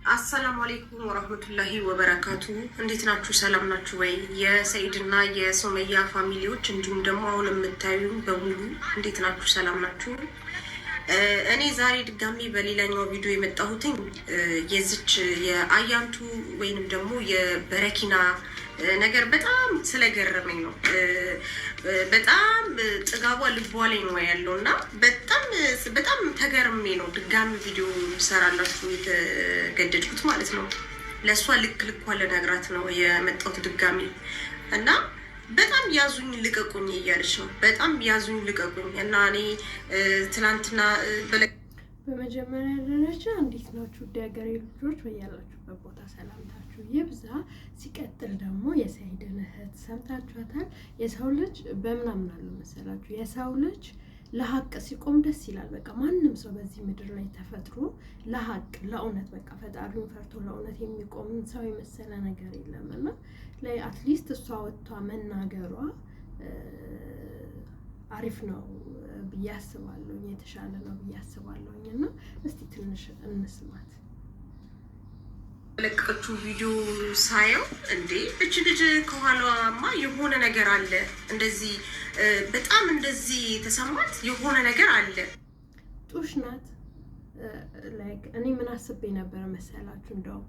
አሰላሙ አለይኩም ወራህመቱላሂ ወበረካቱ። እንዴት ናችሁ? ሰላም ናችሁ ወይ? የሰኢድና የሱመያ ፋሚሊዎች እንዲሁም ደግሞ አሁን የምታዩ በሙሉ እንዴት ናችሁ? ሰላም ናችሁ? እኔ ዛሬ ድጋሚ በሌላኛው ቪዲዮ የመጣሁትኝ የዚች የአያንቱ ወይንም ደግሞ የበረኪና ነገር በጣም ስለገረመኝ ነው። በጣም ጥጋቧ ልቧ ላይ ነው ያለው እና በጣም ተገርሜ ነው ድጋሚ ቪዲዮ ሰራላችሁ የተገደድኩት ማለት ነው። ለእሷ ልኳ ልነግራት ነው የመጣሁት ድጋሚ እና በጣም ያዙኝ ልቀቁኝ እያለች ነው። በጣም ያዙኝ ልቀቁኝ እና እኔ ትናንትና በመጀመሪያ ደረጃ እንዴት ናችሁ? ውድ ሀገሬ ልጆች በያላችሁበት ቦታ ሰላምታችሁ ይብዛ። ሲቀጥል ደግሞ የሰኢድን እህት ሰምታችኋታል። የሰው ልጅ በምናምን አለው መሰላችሁ? የሰው ልጅ ለሀቅ ሲቆም ደስ ይላል። በቃ ማንም ሰው በዚህ ምድር ላይ ተፈጥሮ ለሀቅ ለእውነት በቃ ፈጣሪውን ፈርቶ ለእውነት የሚቆም ሰው የመሰለ ነገር የለም እና ላይ አትሊስት እሷ ወጥቷ መናገሯ አሪፍ ነው ብዬ አስባለሁ። የተሻለ ነው ብዬ አስባለሁ እና እስቲ ትንሽ እንስማት። ለቀቀችው ቪዲዮ ሳየው እንዴ እች ልጅ ከኋላማ የሆነ ነገር አለ፣ እንደዚህ በጣም እንደዚህ ተሰማት፣ የሆነ ነገር አለ። ጡሽ ናት። ላይክ እኔ ምን አስቤ ነበር መሰላችሁ? እንደውም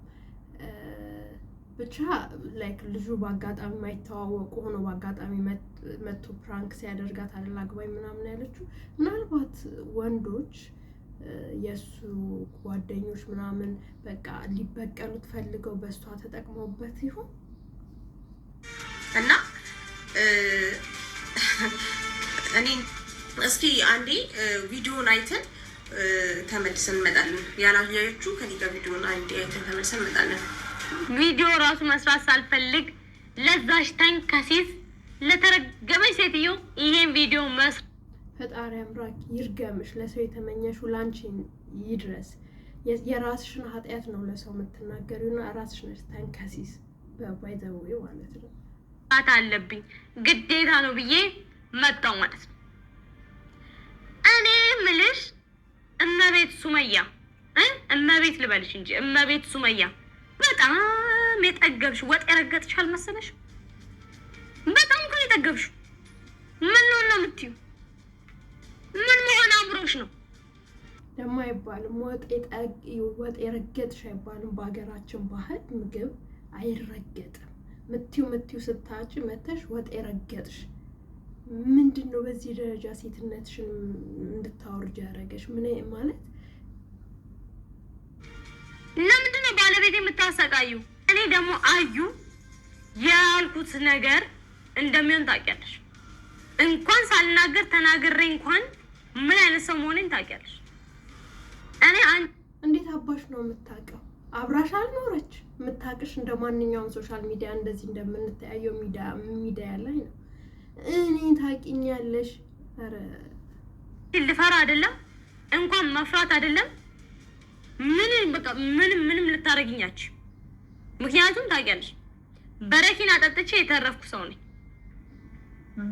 ብቻ ላይክ ልጁ በአጋጣሚ ማይተዋወቁ ሆኖ በአጋጣሚ መቶ ፕራንክ ሲያደርጋት አይደል አግባኝ ምናምን ያለችው። ምናልባት ወንዶች የእሱ ጓደኞች ምናምን በቃ ሊበቀሉት ፈልገው በእሷ ተጠቅመውበት ይሆን እና እኔ እስኪ አንዴ ቪዲዮን አይተን ተመልሰን እንመጣለን። ያላያችሁ ከኔ ጋር ቪዲዮን አንዴ አይተን ተመልሰን እንመጣለን። ቪዲዮ ራሱ መስራት ሳልፈልግ ለዛሽ ተንከሲስ ለተረገመች ሴትዮ ይሄን ቪዲዮ መስራት ፈጣሪ አምላክ ይርገምሽ። ለሰው የተመኘሽው ላንቺ ይድረስ። የራስሽን ኃጢአት ነው ለሰው የምትናገሪውና ራስሽ ነሽ ተንከሲስ በባይዘው ማለት ነው። አለብኝ ግዴታ ነው ብዬ መጣው ማለት ነው። እኔ ምልሽ እመቤት ሱመያ እመቤት ልበልሽ እንጂ እመቤት ሱመያ በጣም የጠገብሽ ወጥ የረገጥሽ አልመሰለሽ? በጣም እኮ የጠገብሽ። ምን ነው የምትዩ? ምን መሆን አምሮሽ ነው? ደግሞ አይባልም ወጥ የረገጥሽ አይባልም። በሀገራችን ባህል ምግብ አይረገጥም። ምትዩ ስታጭ መተሽ ወጥ የረገጥሽ ምንድን ነው? በዚህ ደረጃ ሴትነትሽን እንድታወርጅ ያደረገሽ ምን ማለት? ለምንድን ነው ባለቤት የምታሰቃዩ? እኔ ደግሞ አዩ ያልኩት ነገር እንደሚሆን ታውቂያለሽ። እንኳን ሳልናገር ተናግሬ እንኳን ምን አይነት ሰው መሆኔን ታውቂያለሽ። እኔ እንዴት አባሽ ነው የምታውቀው? አብራሽ አልኖረች። የምታውቅሽ እንደ ማንኛውም ሶሻል ሚዲያ እንደዚህ እንደምንተያየው ሚዲያ ላይ ነው። እኔ ታውቂኛለሽ። ኧረ ልፈራ አይደለም እንኳን መፍራት አይደለም ምንም ልታረግኛች። ምክንያቱም ታውቂያለሽ በረኪና ጠጥቼ የተረፍኩ ሰው ነኝ።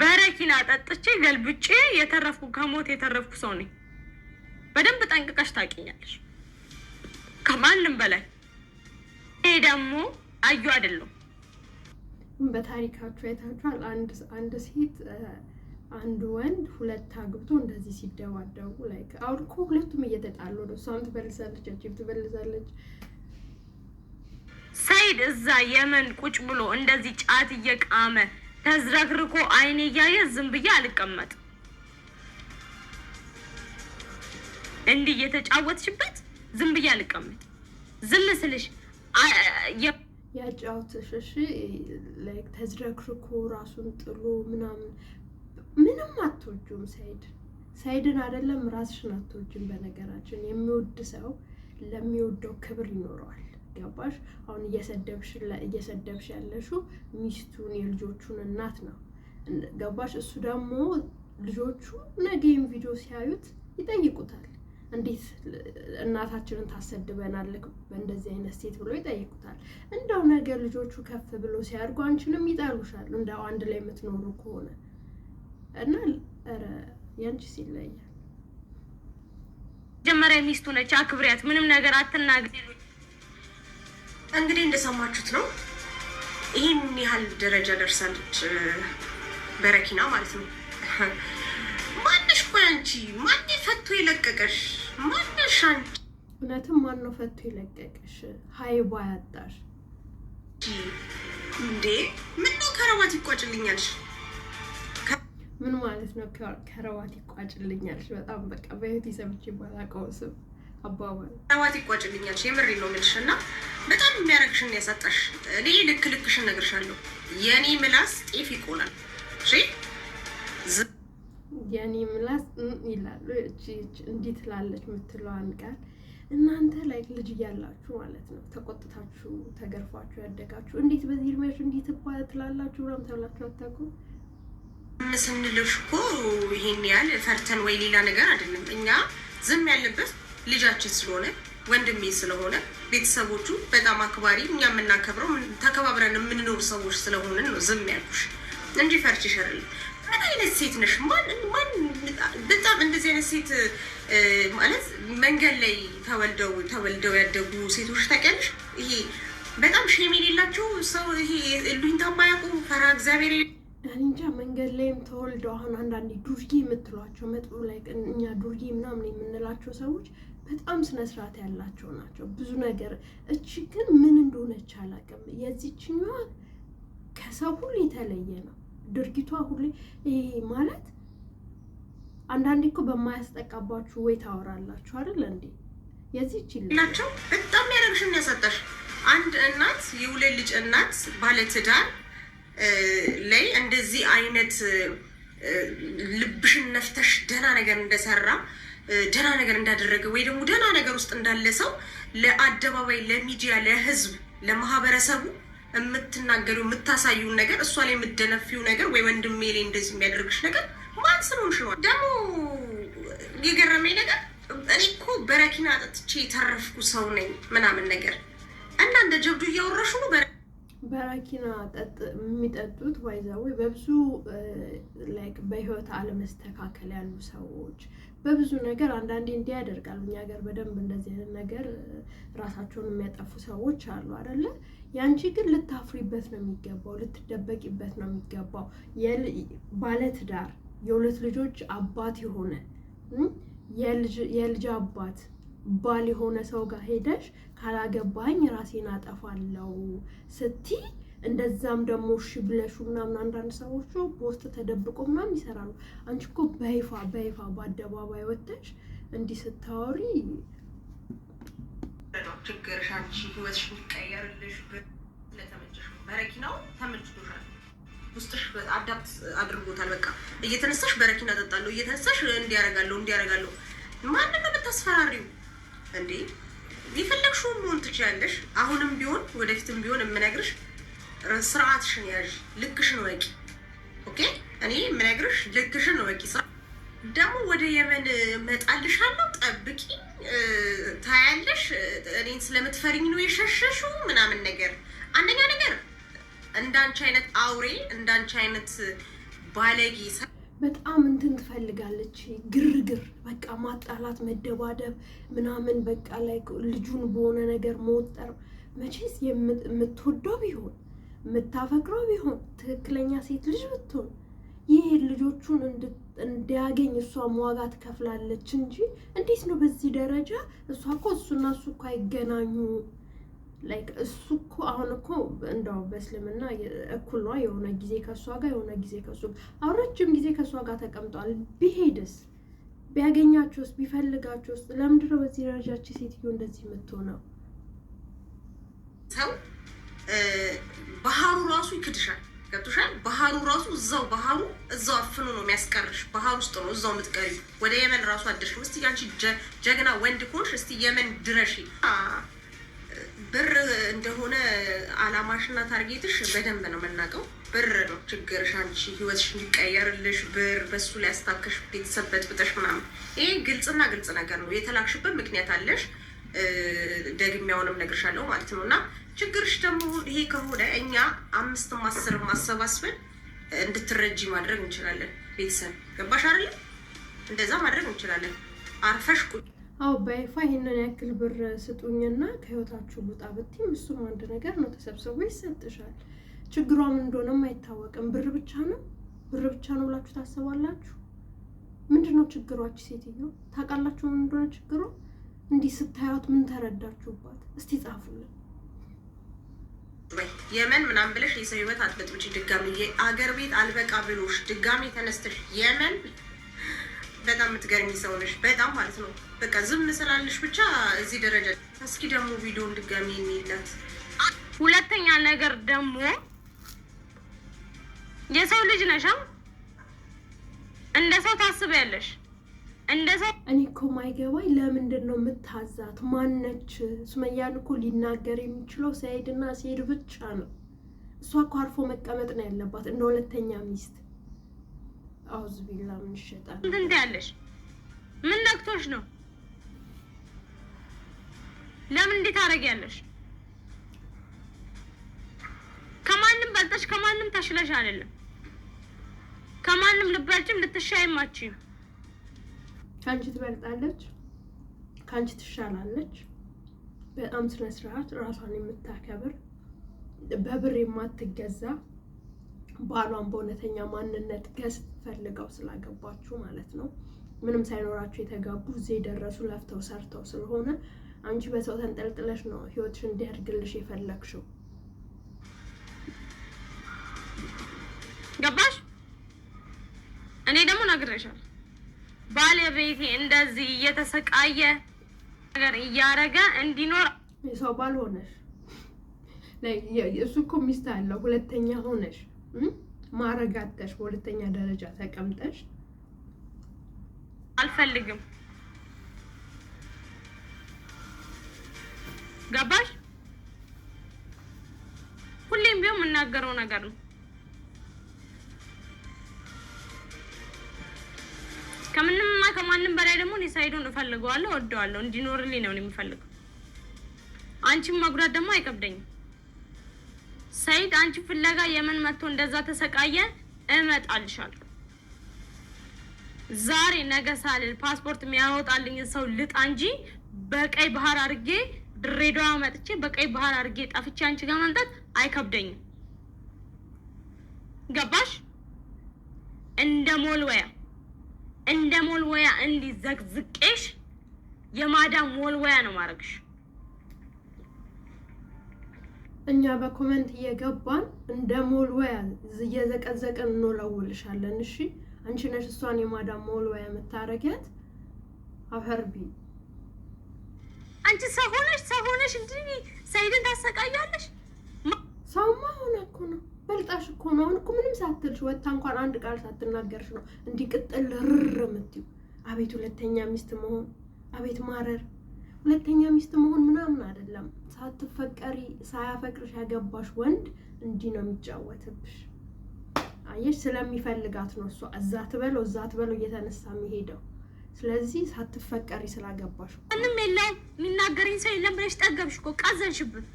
በረኪና ጠጥቼ ገልብጬ የተረፍኩ ከሞት የተረፍኩ ሰው ነኝ። በደንብ ጠንቅቀሽ ታውቂኛለሽ ከማንም በላይ። ይሄ ደግሞ አዩ አይደለም። በታሪካችሁ አይታችኋል። አንድ ሴት አንድ ወንድ ሁለት አግብቶ እንደዚህ ሲደባደቡ ላይክ አሁን እኮ ሁለቱም እየተጣሉ ነው። እሷም ትበልሳለች፣ እቺም ትበልሳለች። ሰኢድ እዛ የመን ቁጭ ብሎ እንደዚህ ጫት እየቃመ ተዝረክርኮ አይኔ እያየ ዝም ብዬ አልቀመጥ። እንዲህ እየተጫወትሽበት ዝም ብዬ አልቀመጥ። ዝም ስልሽ ያጫውትሽ እሺ። ላይክ ተዝረክርኮ ራሱን ጥሎ ምንም አትወጁም። ሰኢድን አይደለም ራስሽን አትወጁም። በነገራችን የሚወድ ሰው ለሚወደው ክብር ይኖረዋል። ገባሽ? አሁን እየሰደብሽ ያለሽው ሚስቱን የልጆቹን እናት ነው። ገባሽ? እሱ ደግሞ ልጆቹ ነገም ቪዲዮ ሲያዩት ይጠይቁታል። እንዴት እናታችንን ታሰድበናለህ በእንደዚህ አይነት ሴት ብሎ ይጠይቁታል። እንደው ነገር ልጆቹ ከፍ ብሎ ሲያድጉ አንቺንም ይጠሉሻል እንደው አንድ ላይ የምትኖሩ ከሆነ እና ያንቺ ሲለያል ጀመረ ሚስቱ ነች፣ አክብሪያት፣ ምንም ነገር አትናገሪ። እንግዲህ እንደሰማችሁት ነው። ይህን ያህል ደረጃ ደርሳለች በረኪና ማለት ነው። ማነሽ? ቆይ አንቺ ማን ፈቶ የለቀቀሽ? ማነሽ አንቺ? እውነትም ማን ነው ፈቶ የለቀቀሽ? ሀይባ ያጣሽ እንዴ? ምን ነው ከረባት ይቋጭልኛልሽ? ምን ማለት ነው ከረባት ይቋጭልኛልሽ? በጣም በቃ በህይወት ሰምቼ ባላውቀው ስም አባባል ከረባት ይቋጭልኛልሽ። የምሬ ነው የምልሽ። እና በጣም የሚያረግሽን ያሳጣሽ። እኔ ልክ ልክሽን እነግርሻለሁ። የኔ ምላስ ጤፍ ይቆላል። እሺ የኔ ምላስ ይላሉ። እቺ እንዲህ ትላለች የምትለዋን ቃል እናንተ ላይ ልጅ እያላችሁ ማለት ነው ተቆጥታችሁ ተገርፋችሁ ያደጋችሁ እንዴት በዚህ እድሜያችሁ እንዲህ ትላላችሁ ምናምን ተብላችሁ አታውቁም? ስንልሽ እኮ ይሄን ያህል ፈርተን ወይ ሌላ ነገር አይደለም። እኛ ዝም ያለበት ልጃችን ስለሆነ ወንድሜ ስለሆነ ቤተሰቦቹ በጣም አክባሪ፣ እኛ የምናከብረው ተከባብረን የምንኖር ሰዎች ስለሆንን ነው ዝም ያልኩሽ እንጂ ፈርችሽ አይደለም። ምን አይነት ሴት ነሽ? ማን በጣም እንደዚህ አይነት ሴት ማለት መንገድ ላይ ተወልደው ያደጉ ሴቶች ታውቂያለሽ? ይሄ በጣም ሼም የሌላቸው ሰው ይሄ ሉኝታ የማያውቁ ፈራ እግዚአብሔር እንጃ መንገድ ላይም ተወልደው አሁን አንዳንዴ ዱርዬ የምትሏቸው መጥፎ ላይ እኛ ዱርዬ ምናምን የምንላቸው ሰዎች በጣም ስነስርዓት ያላቸው ናቸው። ብዙ ነገር እቺ ግን ምን እንደሆነች አላውቅም። የዚችኛዋ ከሰው ሁሉ የተለየ ነው ድርጊቷ ሁሌ ማለት አንዳንዴ እኮ በማያስጠቃባችሁ ወይ ታወራላችሁ አይደል እንዴ? የዚህች ናቸው በጣም ያረግሽን ያሳጣሽ። አንድ እናት የሁለት ልጅ እናት ባለትዳር ላይ እንደዚህ አይነት ልብሽን ነፍተሽ ደህና ነገር እንደሰራ ደህና ነገር እንዳደረገ ወይ ደግሞ ደህና ነገር ውስጥ እንዳለ ሰው ለአደባባይ ለሚዲያ ለህዝብ ለማህበረሰቡ የምትናገሪው የምታሳዩን ነገር እሷ ላይ የምትደነፊው ነገር ወይ ወንድሜ ላይ እንደዚህ የሚያደርግሽ ነገር ማን ስለሆንሽ ነው? ደግሞ የገረመኝ ነገር እኔ እኮ በረኪና ጠጥቼ የተረፍኩ ሰው ነኝ ምናምን ነገር እና እንደ ጀብዱ እያወራሹ ነው። በረኪና የሚጠጡት ባይዛው በብዙ ላይክ በህይወት አለመስተካከል ያሉ ሰዎች በብዙ ነገር አንዳንዴ እንዲህ ያደርጋሉ። እኛ ሀገር በደንብ እንደዚህ አይነት ነገር ራሳቸውን የሚያጠፉ ሰዎች አሉ አይደለ? ያንቺ ግን ልታፍሪበት ነው የሚገባው፣ ልትደበቂበት ነው የሚገባው። ባለትዳር የሁለት ልጆች አባት የሆነ የልጅ አባት ባል የሆነ ሰው ጋር ሄደሽ ካላገባኝ ራሴን አጠፋለሁ ስቲ እንደዛም ደግሞ እሺ ብለሹ ምናምን አንዳንድ ሰዎች በውስጥ ተደብቆ ምናምን ይሰራሉ። አንቺ እኮ በይፋ በአደባባይ ወጥተሽ እንዲህ ስታወሪ ችግርሽ አንቺ ህይወትሽ የሚቀየርልሽ ስለተመቸሽ በረኪናው ተመችቶሻል። ውስጥሽ አዳፕት አድርጎታል። በቃ እየተነሳሽ በረኪና ጠጣለሁ፣ እየተነሳሽ እንዲያረጋለሁ። ማንን ነው የምታስፈራሪው እንዴ? የፈለግሽውን መሆን ትችያለሽ። አሁንም ቢሆን ወደፊትም ቢሆን የምነግርሽ ስርዓትሽን ያዥ፣ ልክሽን ወቂ። ኦኬ? እኔ የምነግርሽ ልክሽን ወቂ። ደግሞ ወደ የመን መጣልሻለሁ፣ ጠብቂ፣ ታያለሽ። እኔን ስለምትፈሪኝ ነው የሸሸሽው ምናምን ነገር። አንደኛ ነገር እንዳንቺ አይነት አውሬ እንዳንቺ አይነት ባለጌ በጣም እንትን ትፈልጋለች፣ ግርግር፣ በቃ ማጣላት፣ መደባደብ ምናምን በቃ ላይ ልጁን በሆነ ነገር መወጠር። መቼስ የምትወደው ቢሆን የምታፈቅረው ቢሆን ትክክለኛ ሴት ልጅ ብትሆን ይህ ልጆቹን እንዲያገኝ እሷም ዋጋ ትከፍላለች እንጂ እንዴት ነው በዚህ ደረጃ? እሷ እኮ እሱና እሱ እኮ አይገናኙ። ላይክ እሱ እኮ አሁን እኮ እንደው በእስልምና እኩል ነው። የሆነ ጊዜ ከእሷ ጋር የሆነ ጊዜ ከእሱ አሁን ረጅም ጊዜ ከእሷ ጋር ተቀምጧል። ቢሄድስ ቢያገኛቸውስ ቢፈልጋቸውስ? ለምንድን ነው በዚህ ደረጃች ሴትዮ እንደዚህ የምትሆነው? ሰው ባህሩ ራሱ ይክድሻል። ገብቶሻል? ባህሩ ራሱ እዛው አፍኖ ነው የሚያስቀርሽ። ባህር ውስጥ ነው እዛው የምትቀሪው። ወደ የመን ራሱ አደርሽም። እስቲ አንቺ ጀግና ወንድ ኮንሽ እስቲ የመን ድረሺ። ብር እንደሆነ አላማሽና ታርጌትሽ በደንብ ነው የምናውቀው። ብር ነው ችግርሽ። አንቺ ህይወትሽ እንዲቀየርልሽ ብር በሱ ላይ ያስታከሽ ቤተሰብ በጥብጠሽ ምናምን። ይሄ ግልጽ ነገር ነው። የተላክሽበት ምክንያት አለሽ። ደግሜያውንም ነግርሻለሁ ማለት ነው። እና ችግርሽ ደግሞ ይሄ ከሆነ እኛ 5 10 ማሰባስበን እንድትረጂ ማድረግ እንችላለን። ቤተሰብ ገባሽ አይደል? እንደዛ ማድረግ እንችላለን። አርፈሽ ቁጭ አዎ በይፋ ይሄንን ያክል ብር ስጡኝና ከህይወታችሁ ልውጣ ብትይ እሱም አንድ ነገር ነው፣ ተሰብስቦ ይሰጥሻል። ችግሯ ምን እንደሆነም አይታወቅም። ብር ብቻ ነው ብላችሁ ታስባላችሁ? ምንድነው ችግሯች? ሴትዮ ታውቃላችሁ ምን እንደሆነ ችግሯ? እንዲህ ስታዩት ምን ተረዳችሁባት? እስቲ ጻፉልን። የመን ምናምን ብለሽ የሰው ህይወት አትበጥብጪ። ድጋሚ አገር ቤት አልበቃ ብሎሽ ድጋሚ ተነስተሽ የመን በጣም የምትገርሚ ሰው ነሽ። በጣም ማለት ነው። በቃ ዝም ስላለሽ ብቻ እዚህ ደረጃ። እስኪ ደግሞ ቪዲዮን ድጋሚ የሚላት ሁለተኛ ነገር ደግሞ የሰው ልጅ ነሽ፣ እንደ ሰው ታስቢያለሽ። እንደ ሰው እኔ እኮ ማይገባኝ ለምንድን ነው የምታዛት? ማነች? ሱመያን እኮ ሊናገር የሚችለው ሰይድና ሰይድ ብቻ ነው። እሷ እኮ አርፎ መቀመጥ ነው ያለባት እንደ ሁለተኛ ሚስት። አውዝ ቢላ ምን ይሸጣል? እንዴ ያለሽ ምን ነክቶሽ ነው? ለምን እንዴት ታረጊያለሽ? ከማንም በልጠሽ ከማንም ተሽለሽ አይደለም። ከማንም ልበልጭም ልትሻይም አትችይም። ካንቺ ትበልጣለች፣ ካንቺ ትሻላለች። በጣም ስነ ስርዓት ራሷን የምታከብር በብር የማትገዛ ባሏን በእውነተኛ ማንነት ገዝት ፈልገው ስላገባችሁ ማለት ነው። ምንም ሳይኖራችሁ የተጋቡ እዚህ የደረሱ ለፍተው ሰርተው ስለሆነ አንቺ በሰው ተንጠልጥለሽ ነው ህይወትሽ እንዲያድግልሽ የፈለግሽው። ገባሽ? እኔ ደግሞ ነግሬሻለሁ። ባለቤቴ እንደዚህ እየተሰቃየ ነገር እያረገ እንዲኖር የሰው ባል ሆነሽ እሱ እኮ ሚስት አለው ሁለተኛ ሆነሽ ማረጋተሽ በሁለተኛ ደረጃ ተቀምጠሽ አልፈልግም። ገባሽ? ሁሌም ቢሆን የምናገረው ነገር ነው። ከምንምና ከማንም በላይ ደግሞ እኔ ሰይዱን እፈልገዋለሁ፣ እወደዋለሁ፣ እንዲኖርልኝ ነው የምፈልገው። አንቺም መጉዳት ደግሞ አይከብደኝም። ሰይድ አንቺ ፍለጋ የመን መጥቶ እንደዛ ተሰቃየ፣ እመጣልሻለሁ። ዛሬ ነገ ሳልል ፓስፖርት የሚያወጣልኝ ሰው ልጣ እንጂ በቀይ ባህር አድርጌ ድሬዳዋ መጥቼ በቀይ ባህር አድርጌ ጠፍቼ አንቺ ጋር መምጣት አይከብደኝም። ገባሽ? እንደ ሞልወያ እንዲዘግዝቄሽ የማዳም ሞልወያ ነው ማድረግሽ። እኛ በኮሜንት እየገባን እንደ ሞልወያ እየዘቀዘቅን እንወለውልሻለን። እሺ አንቺ ነሽ እሷን የማዳም ሞልወያ የምታረጊያት። አፈርቢ አንቺ ሰው ሆነሽ እንዲህ ሰይድን ታሰቃያለሽ። ሰውማ ሆነ እኮ ነው፣ በልጣሽ እኮ ነው። አሁን እኮ ምንም ሳትልሽ ወጣ እንኳን አንድ ቃል ሳትናገርሽ ነው እንዲህ ቅጥል ርር የምትይው። አቤት ሁለተኛ ሚስት መሆን፣ አቤት ማረር። ሁለተኛ ሚስት መሆን ምናምን አይደለም። ሳትፈቀሪ ሳያፈቅርሽ ያገባሽ ወንድ እንዲህ ነው የሚጫወትብሽ። አየሽ፣ ስለሚፈልጋት ነው እሷ እዛ ትበለው እየተነሳ የሚሄደው። ስለዚህ ሳትፈቀሪ ስላገባሽ ምንም የለም፣ የሚናገረኝ ሰው የለም ብለሽ ጠገብሽ እኮ ቃዘንሽብን።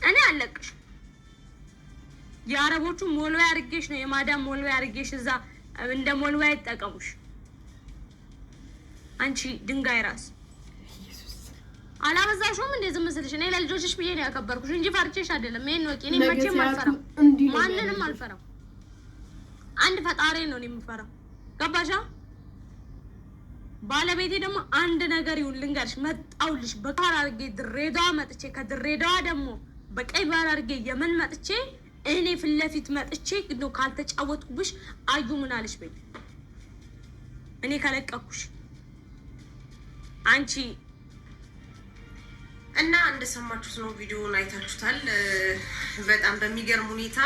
እኔ አለቅሽ። የአረቦቹ ሞልወያ አድርጌሽ ነው የማዳም ሞልወያ አድርጌሽ እዛ እንደ ሞልወያ ይጠቀሙሽ። አንቺ ድንጋይ ራስ አላበዛሽውም እንዴ? ዝም ስልሽ እኔ ለልጆችሽ ብዬ ነው ያከበርኩሽ እንጂ ፈርቼሽ አይደለም። ይሄን ወቂ። እኔ መቼም አልፈራም፣ ማንንም አልፈራም። አንድ ፈጣሪ ነው እኔ የምፈራው። ገባሻ? ባለቤቴ ደግሞ አንድ ነገር ይሁን ልንገርሽ፣ መጣውልሽ በቃል አድርጌ ድሬዳዋ መጥቼ ከድሬዳዋ ደግሞ በቀይ ባህር አድርጌ የመን መጥቼ እኔ ፊት ለፊት መጥቼ ነው ካልተጫወትኩብሽ አዩ ምን አለሽ በይ። እኔ ከለቀኩሽ አንቺ እና እንደሰማችሁት ነው። ቪዲዮውን አይታችሁታል። በጣም በሚገርም ሁኔታ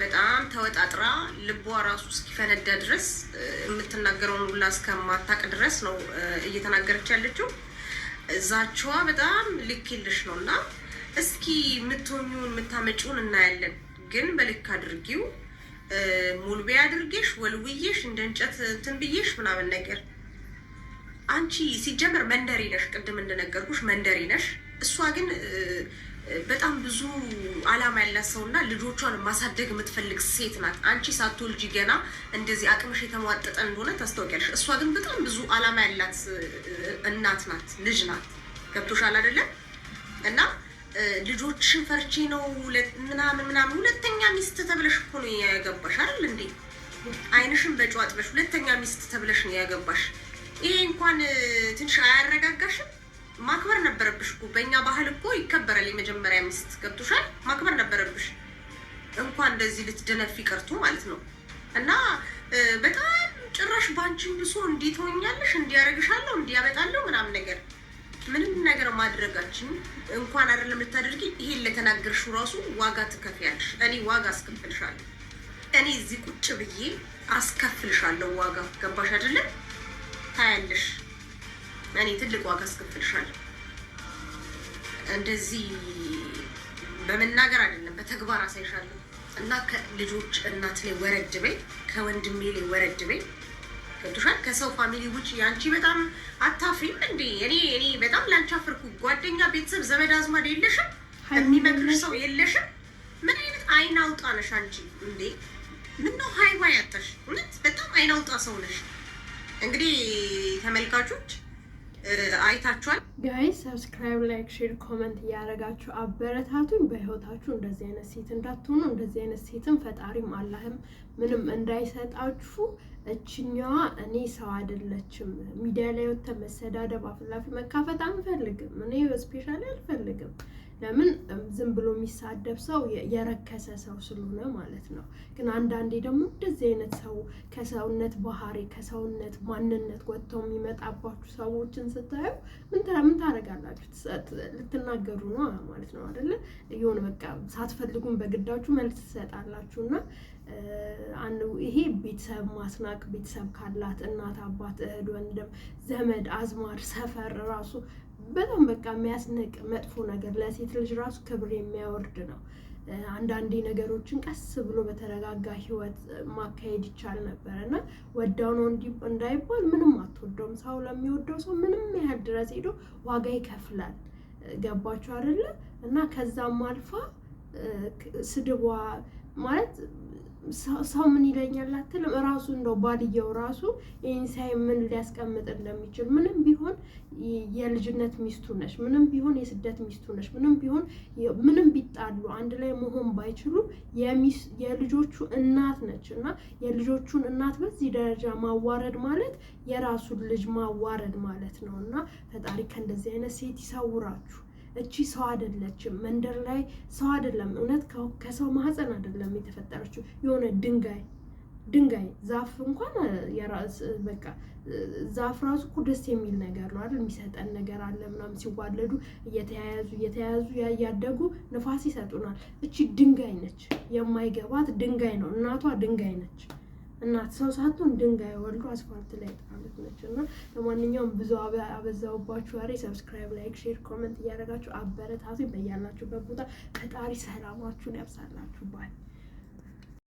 በጣም ተወጣጥራ ልቧ ራሱ እስኪፈነዳ ድረስ የምትናገረውን ሁላ እስከማታቅ ድረስ ነው እየተናገረች ያለችው። ዛችዋ በጣም ልክ የለሽ ነው። እና እስኪ የምትሆኚውን የምታመጪውን እናያለን። ግን በልክ አድርጊው። ሙልቤ አድርጌሽ ወልውዬሽ እንደ እንጨት እንትን ብዬሽ ምናምን ነገር። አንቺ ሲጀመር መንደሪ ነሽ። ቅድም እንደነገርኩሽ መንደሪ ነሽ። እሷ ግን በጣም ብዙ አላማ ያላት ሰውና ልጆቿን ማሳደግ የምትፈልግ ሴት ናት። አንቺ ሳትወልጂ ገና እንደዚህ አቅምሽ የተሟጠጠ እንደሆነ ታስታውቂያለሽ። እሷ ግን በጣም ብዙ አላማ ያላት እናት ናት፣ ልጅ ናት። ገብቶሻል አይደለም? እና ልጆችሽን ፈርቼ ነው ምናምን ሁለተኛ ሚስት ተብለሽ እኮ ነው ያገባሽ አይደል እንዴ? አይንሽን በጨው አጥበሽ ሁለተኛ ሚስት ተብለሽ ነው ያገባሽ። ይሄ እንኳን ትንሽ አያረጋጋሽም? ማክበር ነበረብሽ እኮ። በእኛ ባህል እኮ ይከበራል የመጀመሪያ ሚስት። ገብቶሻል? ማክበር ነበረብሽ። እንኳን እንደዚህ ልትደነፊ ቀርቶ ማለት ነው። እና በጣም ጭራሽ ባንቺን ብሶ እንዴት ሆኛለሽ፣ እንዲያረግሻለሁ፣ እንዲያመጣለሁ ምናምን ነገር ምንም ነገር ማድረጋችን እንኳን አይደለም ልታደርጊ፣ ይሄን ለተናገርሽው ራሱ ዋጋ ትከፍያለሽ። እኔ ዋጋ አስከፍልሻለሁ። እኔ እዚህ ቁጭ ብዬ አስከፍልሻለሁ ዋጋ። ገባሽ አይደለም? ታያለሽ። እኔ ትልቅ ዋጋ አስከፍልሻለሁ። እንደዚህ በመናገር አይደለም በተግባር አሳይሻለሁ። እና ከልጆች እናት ላይ ወረድ በይ፣ ከወንድሜ ላይ ወረድ በይ። ገብቶሻል? ከሰው ፋሚሊ ውጭ ያንቺ በጣም አታፍሪም እንዴ? እኔ በጣም ላንቺ አፍርኩ። ጓደኛ፣ ቤተሰብ፣ ዘመድ አዝማድ የለሽም? የሚመክርሽ ሰው የለሽም? ምን አይነት አይን አውጣ ነሽ አንቺ እንዴ? ምነው ሀይዋ ያጣሽ? እውነት በጣም አይን አውጣ ሰው ነሽ። እንግዲህ ተመልካቾች አይታችኋል። ጋይስ ሰብስክራይብ፣ ላይክ፣ ሼር፣ ኮመንት እያደረጋችሁ አበረታቱኝ። በህይወታችሁ እንደዚህ አይነት ሴት እንዳትሆኑ፣ እንደዚህ አይነት ሴትን ፈጣሪም አላህም ምንም እንዳይሰጣችሁ። እችኛዋ እኔ ሰው አይደለችም። ሚዲያ ላይ ወጥተን መሰዳደብ፣ አፍላፊ መካፈት አንፈልግም። እኔ ስፔሻሊ አልፈልግም። ለምን ዝም ብሎ የሚሳደብ ሰው የረከሰ ሰው ስለሆነ ማለት ነው። ግን አንዳንዴ ደግሞ እንደዚህ አይነት ሰው ከሰውነት ባህሪ ከሰውነት ማንነት ወጥተው የሚመጣባችሁ ሰዎችን ስታዩ ምን ታደርጋላችሁ? ልትናገሩ ነው ማለት ነው አይደለ? የሆነ በቃ ሳትፈልጉም በግዳችሁ መልስ ትሰጣላችሁ። እና ይሄ ቤተሰብ ማስናቅ፣ ቤተሰብ ካላት እናት፣ አባት፣ እህት፣ ወንድም፣ ዘመድ አዝማድ፣ ሰፈር ራሱ በጣም በቃ የሚያስንቅ መጥፎ ነገር፣ ለሴት ልጅ ራሱ ክብር የሚያወርድ ነው። አንዳንዴ ነገሮችን ቀስ ብሎ በተረጋጋ ህይወት ማካሄድ ይቻል ነበር። እና ወዳው ነው እንዳይባል ምንም አትወደውም። ሰው ለሚወደው ሰው ምንም ያህል ድረስ ሄዶ ዋጋ ይከፍላል። ገባችሁ አይደለ? እና ከዛም አልፋ ስድቧ ማለት ሰው ምን ይለኛል አትልም። ራሱ እንደው ባልየው ራሱ ይህን ሳይ ምን ሊያስቀምጥ እንደሚችል ምንም ቢሆን የልጅነት ሚስቱ ነሽ፣ ምንም ቢሆን የስደት ሚስቱ ነሽ፣ ምንም ቢጣሉ አንድ ላይ መሆን ባይችሉ የልጆቹ እናት ነች። እና የልጆቹን እናት በዚህ ደረጃ ማዋረድ ማለት የራሱን ልጅ ማዋረድ ማለት ነው። እና ፈጣሪ ከእንደዚህ አይነት ሴት ይሰውራችሁ። እቺ ሰው አይደለችም፣ መንደር ላይ ሰው አይደለም። እውነት ከሰው ማህፀን አይደለም የተፈጠረችው። የሆነ ድንጋይ ዛፍ እንኳን የራስ በቃ ዛፍ ራሱ እኮ ደስ የሚል ነገር ነው አይደል? የሚሰጠን ነገር አለ ምናምን። ሲዋለዱ እየተያያዙ ያደጉ ንፋስ ይሰጡናል። እቺ ድንጋይ ነች፣ የማይገባት ድንጋይ ነው። እናቷ ድንጋይ ነች። እናት ሰው ሳትሆን ድንጋይ ወልዶ አስፋልት ላይ ጣሉት ነች። እና ለማንኛውም ብዙ አበዛውባችሁ። ዛሬ ሰብስክራይብ፣ ላይክ፣ ሼር፣ ኮመንት እያደረጋችሁ አበረታቱኝ። በያላችሁበት ቦታ ፈጣሪ ሰላማችሁን ያብዛላችሁ ባይ